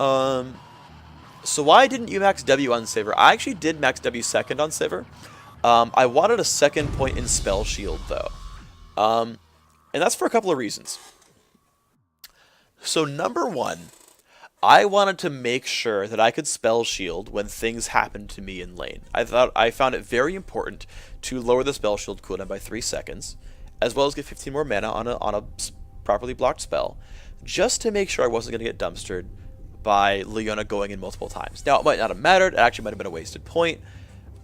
So why didn't you max W on Sivir? I actually did max W second on Sivir. I wanted a second point in Spell Shield, though. And that's for a couple of reasons. So number one, I wanted to make sure that I could Spell Shield when things happened to me in lane. I found it very important to lower the Spell Shield cooldown by 3 seconds, as well as get 15 more mana on a properly blocked spell, just to make sure I wasn't going to get dumpstered by Leona going in multiple times. Now, it might not have mattered. It actually might have been a wasted point.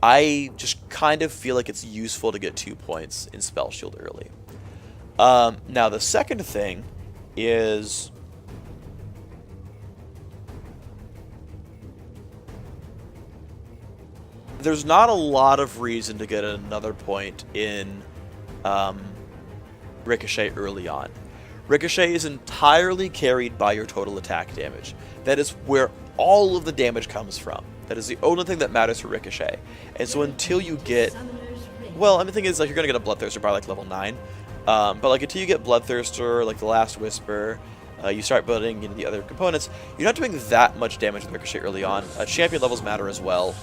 I just kind of feel like it's useful to get 2 points in Spell Shield early. Now, the second thing is... there's not a lot of reason to get another point in Ricochet early on. Ricochet is entirely carried by your total attack damage. That is where all of the damage comes from. That is the only thing that matters for Ricochet. And so until you get... well, I mean, the thing is, like, you're going to get a Bloodthirster by, like, level 9. But, like, until you get Bloodthirster, like the Last Whisper, you start building the other components, you're not doing that much damage with Ricochet early on. Champion levels matter as well.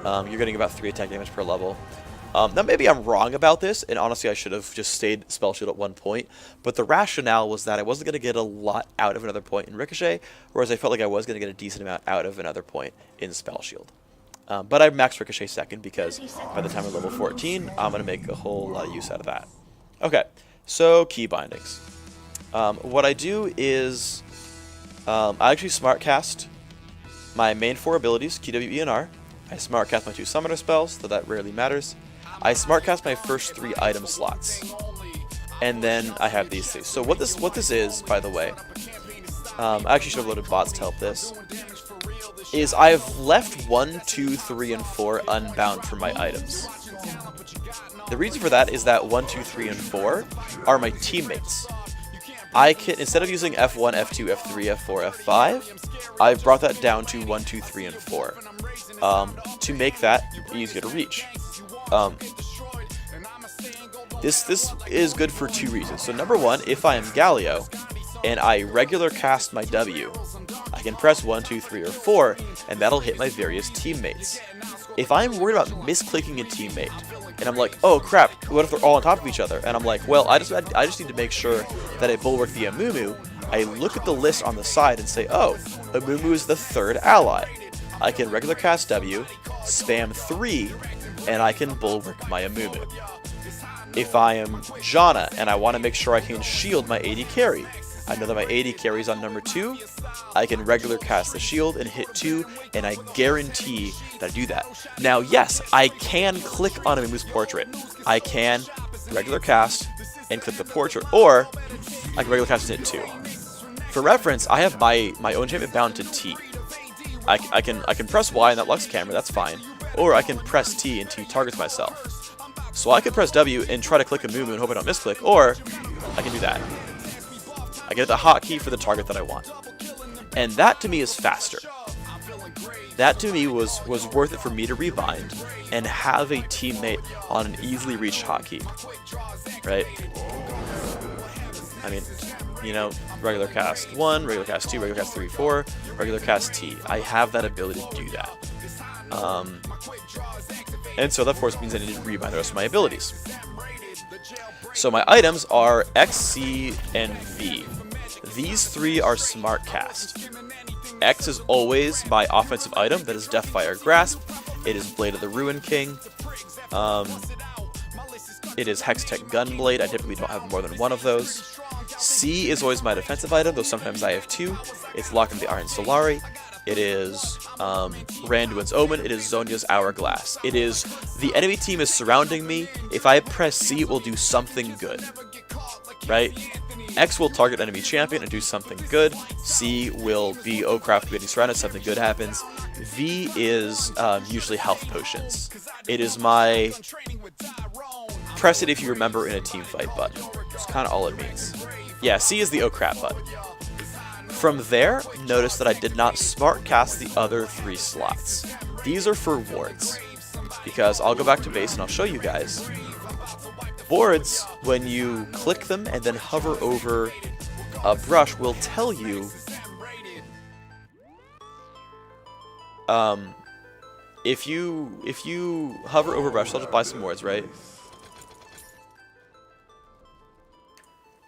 You're getting about 3 attack damage per level. Now, maybe I'm wrong about this, and honestly, I should have just stayed Spell Shield at 1 point. But the rationale was that I wasn't going to get a lot out of another point in Ricochet, whereas I felt like I was going to get a decent amount out of another point in Spell Shield. But I maxed Ricochet second because by the time we're level 14, I'm going to make a whole lot of use out of that. Okay, so key bindings. What I do is I actually smart cast my main 4 abilities, Q, W, E, and R. I smart cast my 2 summoner spells, though that rarely matters. I smart cast my first 3 item slots, and then I have these things. So what this is, by the way, I actually should have loaded bots to help this, is I've left 1, 2, 3, and 4 unbound from my items. The reason for that is that 1, 2, 3, and 4 are my teammates. I can, instead of using F1, F2, F3, F4, F5, I've brought that down to 1, 2, 3, and 4 to make that easier to reach. This is good for 2 reasons. So number one, if I am Galio and I regular cast my W, I can press 1, 2, 3, or 4, and that'll hit my various teammates. If I'm worried about misclicking a teammate, and I'm like, oh crap, what if they're all on top of each other? And I'm like, well, I just need to make sure that I bulwark the Amumu. I look at the list on the side and say, oh, Amumu is the 3rd ally. I can regular cast W, spam 3, and I can bulwark my Amumu. If I am Janna and I want to make sure I can shield my AD carry, I know that my AD carry is on number 2, I can regular cast the shield and hit 2, and I guarantee that I do that. Now, yes, I can click on Amumu's portrait. I can regular cast and click the portrait, or I can regular cast and hit 2. For reference, I have my own champion bound to T. I can press Y in that Lux camera, that's fine. Or I can press T and T targets myself. So I can press W and try to click a Mumu and hope I don't misclick, or I can do that. I get the hotkey for the target that I want. And that to me is faster. That to me was worth it for me to rebind and have a teammate on an easily reached hotkey. Right? I mean, you know, regular cast 1, regular cast 2, regular cast 3, 4, regular cast T. I have that ability to do that. And so that of course means I need to rebind the rest of my abilities. So my items are X, C, and V. These 3 are smart cast. X is always my offensive item, that is Deathfire Grasp. It is Blade of the Ruin King. It is Hextech Gunblade. I typically don't have more than 1 of those. C is always my defensive item, though sometimes I have 2. It's Lock in the Iron Solari. It is Randuin's Omen. It is Zhonya's Hourglass. It is the enemy team is surrounding me. If I press C, it will do something good. Right? X will target enemy champion and do something good. C will be, oh crap, we're getting surrounded, something good happens. V is usually health potions. It is my press it if you remember in a team fight button. That's kind of all it means. Yeah, C is the oh crap button. From there, notice that I did not smart cast the other 3 slots. These are for wards, because I'll go back to base and I'll show you guys. Wards, when you click them and then hover over a brush, will tell you if you hover over brush, I'll just buy some words, right?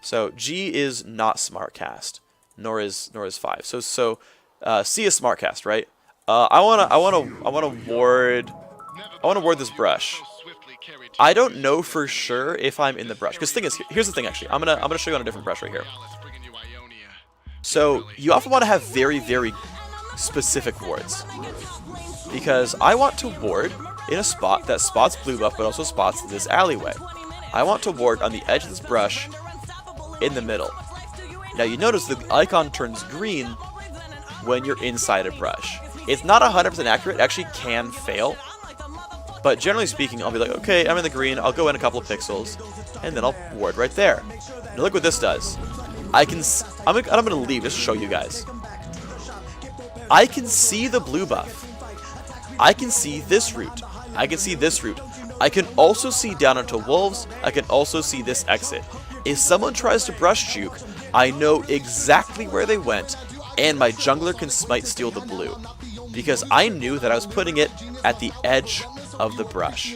So G is not smart cast, nor is 5. So C is smart cast, right? I wanna ward this brush. I don't know for sure if I'm in the brush, because the thing is, here's the thing actually. I'm gonna show you on a different brush right here. So you often want to have very, very specific wards, because I want to ward in a spot that spots blue buff but also spots this alleyway. I want to ward on the edge of this brush in the middle. Now you notice the icon turns green when you're inside a brush. It's not 100% accurate, it actually can fail. But generally speaking, I'll be like, okay, I'm in the green, I'll go in a couple of pixels, and then I'll ward right there. Now look what this does. I'm gonna leave just to show you guys. I can see the blue buff. I can see this route. I can see this route. I can also see down into wolves. I can also see this exit. If someone tries to brush juke, I know exactly where they went, and my jungler can smite steal the blue, because I knew that I was putting it at the edge of the brush.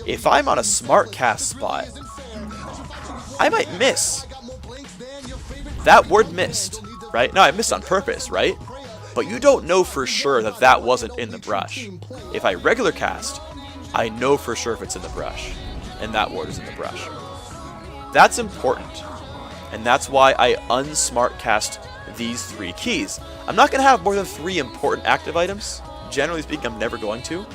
If I'm on a smart cast spot, I might miss. That ward missed, right? No, I missed on purpose, right? But you don't know for sure that that wasn't in the brush. If I regular cast, I know for sure if it's in the brush, and that ward is in the brush. That's important, and that's why I unsmart cast these 3 keys. I'm not going to have more than 3 important active items. Generally speaking, I'm never going to.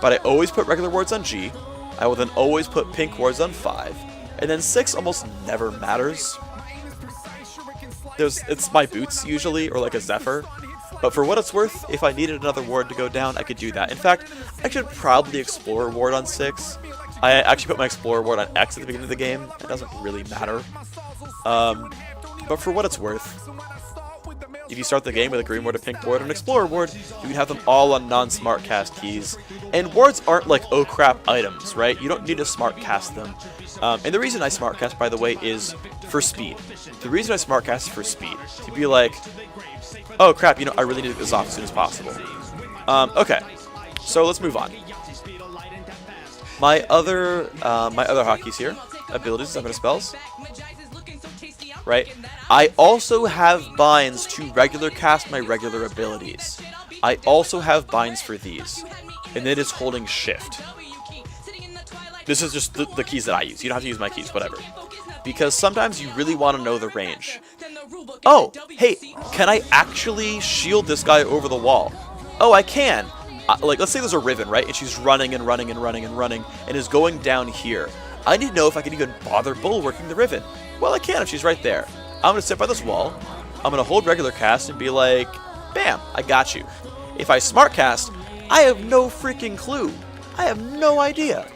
But I always put regular wards on G. I will then always put pink wards on 5. And then 6 almost never matters. It's my boots usually, or like a Zephyr. But for what it's worth, if I needed another ward to go down, I could do that. In fact, I should probably Explorer ward on 6. I actually put my Explorer ward on X at the beginning of the game. It doesn't really matter. But for what it's worth, if you start the game with a green ward, a pink ward, and an Explorer ward, you can have them all on non-smart cast keys. And wards aren't like, oh crap, items, right? You don't need to smart cast them. And the reason I smart cast, by the way, is for speed. The reason I smart cast is for speed. To be like, oh crap, I really need to get this off as soon as possible. Okay, so let's move on. My other hotkeys here, abilities, stamina spells. Right? I also have binds to regular cast my regular abilities. I also have binds for these. And it is holding shift. This is just the keys that I use. You don't have to use my keys, whatever. Because sometimes you really want to know the range. Oh, hey, can I actually shield this guy over the wall? Oh, I can. Like, let's say there's a Riven, right? And she's running and running and running and running and is going down here. I need to know if I can even bother bulwarking the Riven. Well, I can if she's right there. I'm going to sit by this wall. I'm going to hold regular cast and be like, bam, I got you. If I smart cast, I have no freaking clue. I have no idea.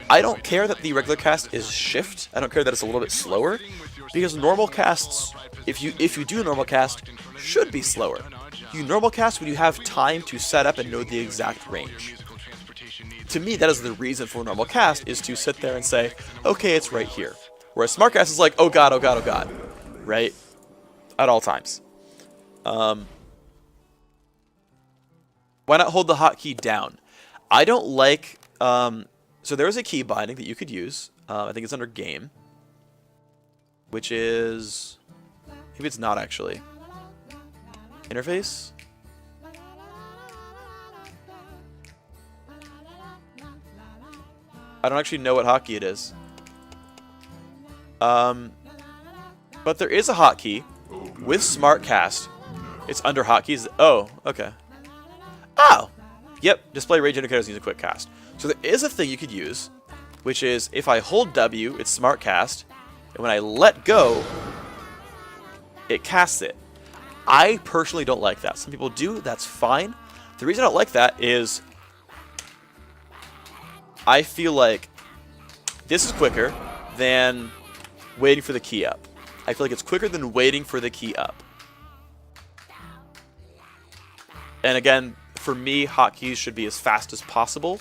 I don't care that the regular cast is shift. I don't care that it's a little bit slower, because normal casts, if you do normal cast, should be slower. You normal cast when you have time to set up and know the exact range. To me, that is the reason for normal cast, is to sit there and say, okay, it's right here. Whereas smart cast is like, oh god, oh god, oh god, right? At all times. Why not hold the hotkey down? I don't like, so there is a key binding that you could use. I think it's under game, which is, maybe it's not actually. Interface? I don't actually know what hotkey it is. But there is a hotkey with smart cast. It's under hotkeys. Oh, okay. Oh! Yep, display rage indicators use a quick cast. So there is a thing you could use, which is if I hold W, it's smart cast, and when I let go, it casts it. I personally don't like that. Some people do, that's fine. The reason I don't like that is I feel like this is quicker than waiting for the key up. I feel like it's quicker than waiting for the key up. And again, for me, hotkeys should be as fast as possible.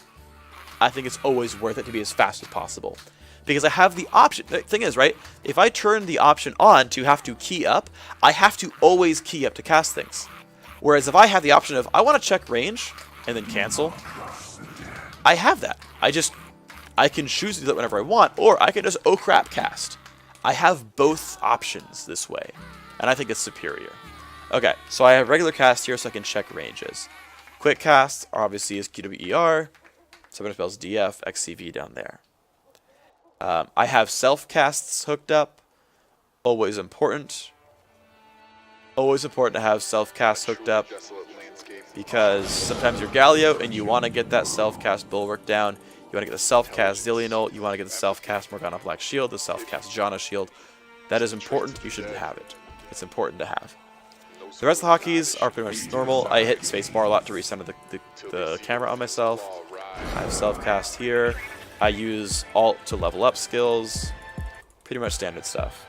I think it's always worth it to be as fast as possible. Because I have the option. The thing is, right, if I turn the option on to have to key up, I have to always key up to cast things. Whereas if I have the option of, I want to check range and then cancel, I have that. I can choose to do that whenever I want, or I can just oh crap cast. I have both options this way, and I think it's superior. Okay, so I have regular cast here so I can check ranges. Quick cast obviously is QWER, summon spells DF, XCV down there. I have self casts hooked up, always important. Always important to have self cast hooked up, because sometimes you're Galio and you want to get that self cast Bulwark down. You want to get the self-cast Zillion, you want to get the self-cast Morgana Black Shield, the self-cast Janna Shield. That is important. You should have it. It's important to have. The rest of the hotkeys are pretty much normal. I hit spacebar a lot to recenter the camera on myself. I have self-cast here. I use alt to level up skills. Pretty much standard stuff.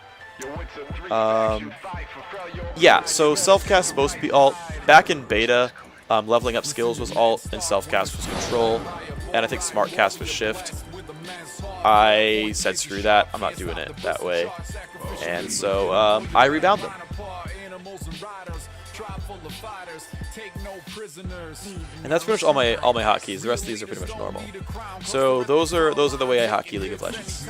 Yeah, so self-cast is supposed to be alt. Back in beta, leveling up skills was alt and self-cast was control. And I think smart cast was shift. I said screw that, I'm not doing it that way. And so I rebound them. And that's pretty much all my hotkeys. The rest of these are pretty much normal. So those are the way I hotkey League of Legends.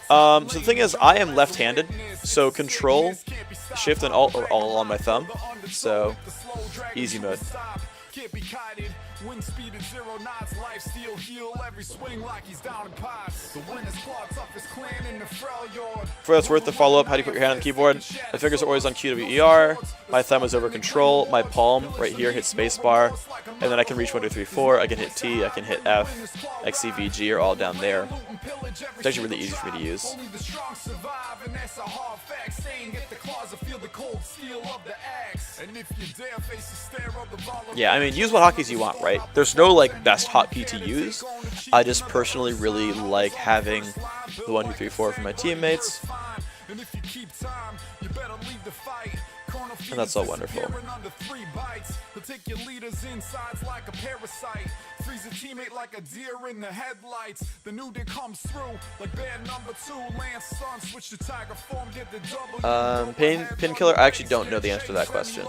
So the thing is, I am left-handed, so control, shift, and alt are all on my thumb. So easy mode. Can't be kited. Wind speed at 0 knots. Life steal heal every swing like he's down in pots. The wind is clawed toughest clan in the frail yard. For that's worth the follow up. How do you put your hand on the keyboard? My fingers are always on QWER. My thumb is over control. My palm right here hits spacebar, and then I can reach 1, 2, 3, 4. I can hit T. I can hit F. XCVG are all down there. It's actually really easy for me to use. Yeah, I mean, use what hotkeys you want, right? There's no, like, best hotkey to use. I just personally really like having the 1, 2, 3, 4 for my teammates. And that's all wonderful. Take your leaders insides like a parasite. Freeze a teammate like a deer in the headlights. The new day comes through like band number 2. Lance Sun switch to tiger form, get the double. Pin killer. I actually don't know the answer to that question.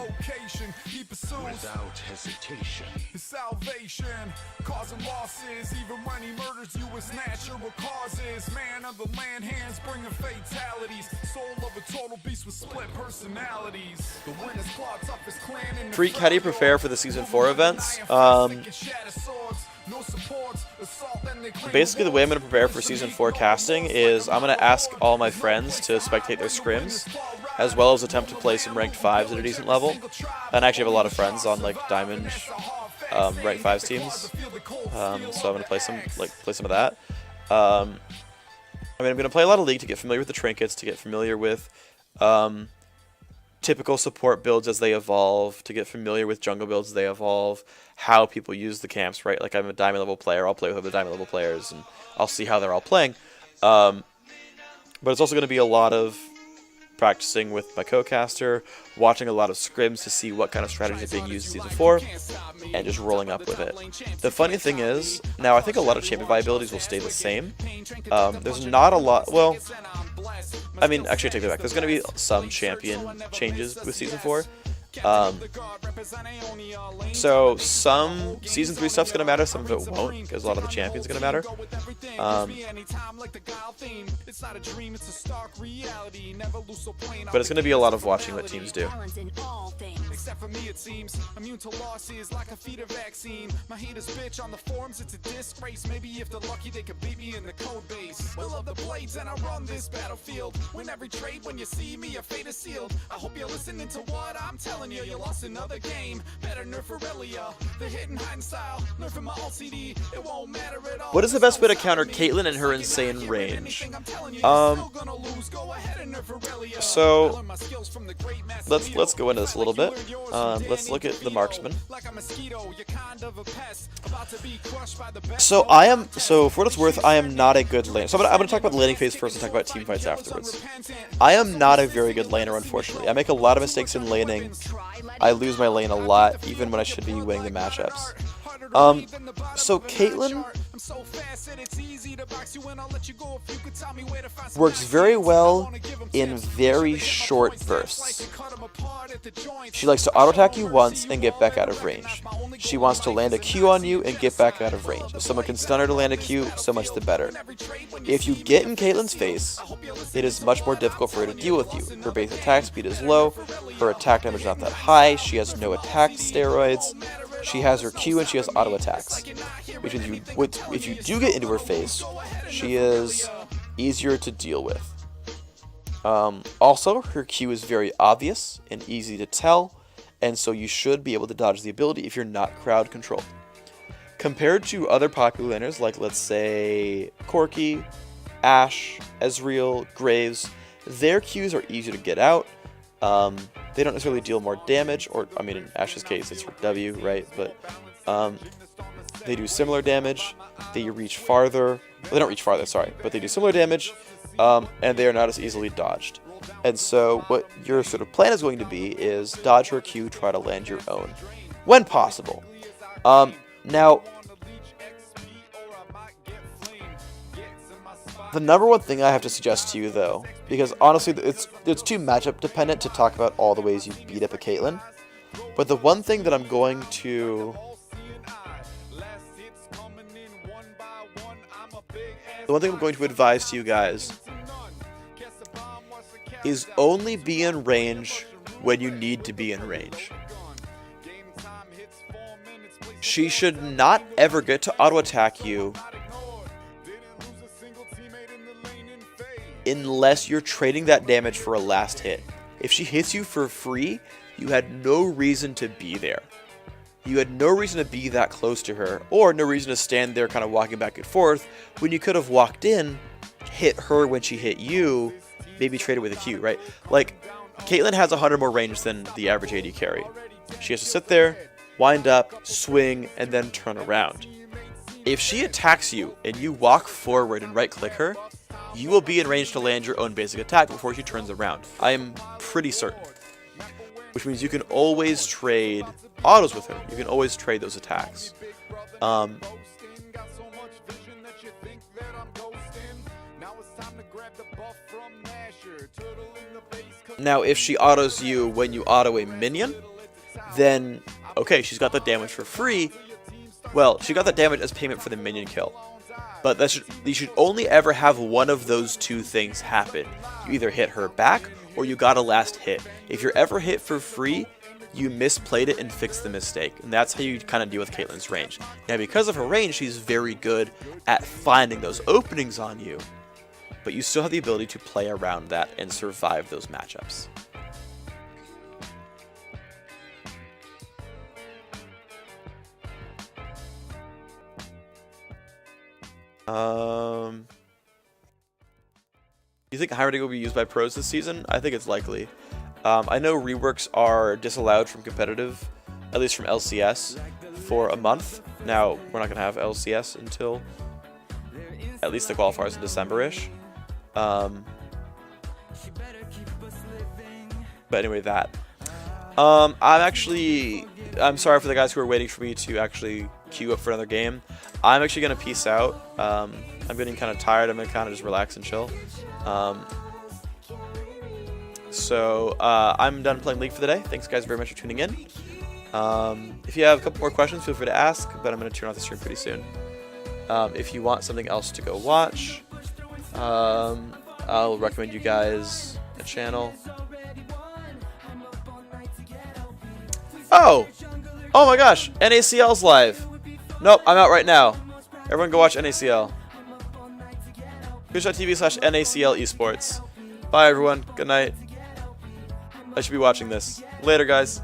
Without hesitation. Salvation, causing losses. Even when he murders you with natural causes. Man of the land, hands bringing fatalities. Soul of a total beast with split personalities. The winner's claw, toughest clan in the Phreak, how do you prepare for the Season 4 events? Basically, the way I'm going to prepare for Season 4 casting is I'm going to ask all my friends to spectate their scrims, as well as attempt to play some ranked 5s at a decent level. And I actually have a lot of friends on like Diamond ranked 5s teams, so I'm going to play some of that. I mean, I'm going to play a lot of League to get familiar with the trinkets, to get familiar with typical support builds as they evolve, to get familiar with jungle builds as they evolve, how people use the camps, right? Like, I'm a diamond level player, I'll play with other diamond level players, and I'll see how they're all playing. But it's also going to be a lot of practicing with my co-caster, watching a lot of scrims to see what kind of strategies are being used in Season 4, and just rolling up with it. The funny thing is, now I think a lot of champion viabilities will stay the same. There's not a lot, well, I mean, actually I take that back. There's going to be some champion changes with Season 4. So some Season 3 stuff's going to matter, some of it won't, because a lot of the champions are going to matter. But it's going to be a lot of watching what teams do. Except for me, it seems immune to losses like a feeder vaccine. My haters bitch on the forums, it's a disgrace. Maybe if they're lucky, they could beat me in the code base. I love the blades and I run this battlefield. Win every trade when you see me, your fate is sealed. I hope you're listening to what I'm telling you. You lost another game. Better nerf Aurelia. The hidden hiding style. Nerfing my alt CD. It won't matter at all. What is the best way to counter Caitlyn and her insane range? So let's go into this a little bit. Let's look at the marksman. So for what it's worth, I am not a good laner. So I'm gonna talk about the laning phase first and talk about team fights afterwards. I am not a very good laner, unfortunately. I make a lot of mistakes in laning. I lose my lane a lot, even when I should be winning the matchups. So Caitlyn works very well in very short bursts. She likes to auto-attack you once and get back out of range. She wants to land a Q on you and get back out of range. If someone can stun her to land a Q, so much the better. If you get in Caitlyn's face, it is much more difficult for her to deal with you. Her base attack speed is low, her attack damage is not that high, she has no attack steroids, she has her Q and she has auto attacks. Which means if you do get into her face, she is easier to deal with. Also, her Q is very obvious and easy to tell, and so you should be able to dodge the ability if you're not crowd controlled. Compared to other popular laners like, let's say, Corki, Ashe, Ezreal, Graves, their Qs are easier to get out. They don't necessarily deal more damage, or, I mean, in Ashe's case, it's for W, right? But they do similar damage, they reach farther. Well, they don't reach farther, sorry, but they do similar damage, and they are not as easily dodged. And so what your sort of plan is going to be is dodge her Q, try to land your own, when possible. Now, the number one thing I have to suggest to you, though, because honestly, it's too matchup dependent to talk about all the ways you beat up a Caitlyn, but the one thing that I'm going to... The one thing I'm going to advise to you guys is only be in range when you need to be in range. She should not ever get to auto-attack you unless you're trading that damage for a last hit. If she hits you for free, you had no reason to be there. You had no reason to be that close to her, or no reason to stand there kind of walking back and forth, when you could have walked in, hit her when she hit you, maybe traded with a Q, right? Like, Caitlyn has 100 more range than the average AD carry. She has to sit there, wind up, swing, and then turn around. If she attacks you, and you walk forward and right-click her, you will be in range to land your own basic attack before she turns around. I am pretty certain. Which means you can always trade autos with her. You can always trade those attacks. Now, if she autos you when you auto a minion, then, okay, she's got that damage for free. Well, she got that damage as payment for the minion kill. But you should only ever have one of those two things happen. You either hit her back, or you got a last hit. If you're ever hit for free, you misplayed it and fixed the mistake. And that's how you kind of deal with Caitlyn's range. Now, because of her range, she's very good at finding those openings on you. But you still have the ability to play around that and survive those matchups. You think High Rating will be used by pros this season? I think it's likely. I know reworks are disallowed from competitive, at least from LCS, for a month. Now, we're not going to have LCS until at least the qualifiers in December-ish. But anyway, that. I'm sorry for the guys who are waiting for me to actually queue up for another game. I'm actually going to peace out. I'm getting kind of tired. I'm going to kind of just relax and chill. I'm done playing League for the day. Thanks guys very much for tuning in. If you have a couple more questions, feel free to ask, but I'm going to turn off the stream pretty soon. If you want something else to go watch, I'll recommend you guys a channel. Oh my gosh, NACL's live. Nope, I'm out right now. Everyone go watch NACL. Twitch.tv/NACL esports. Bye everyone, good night. I should be watching this. Later guys.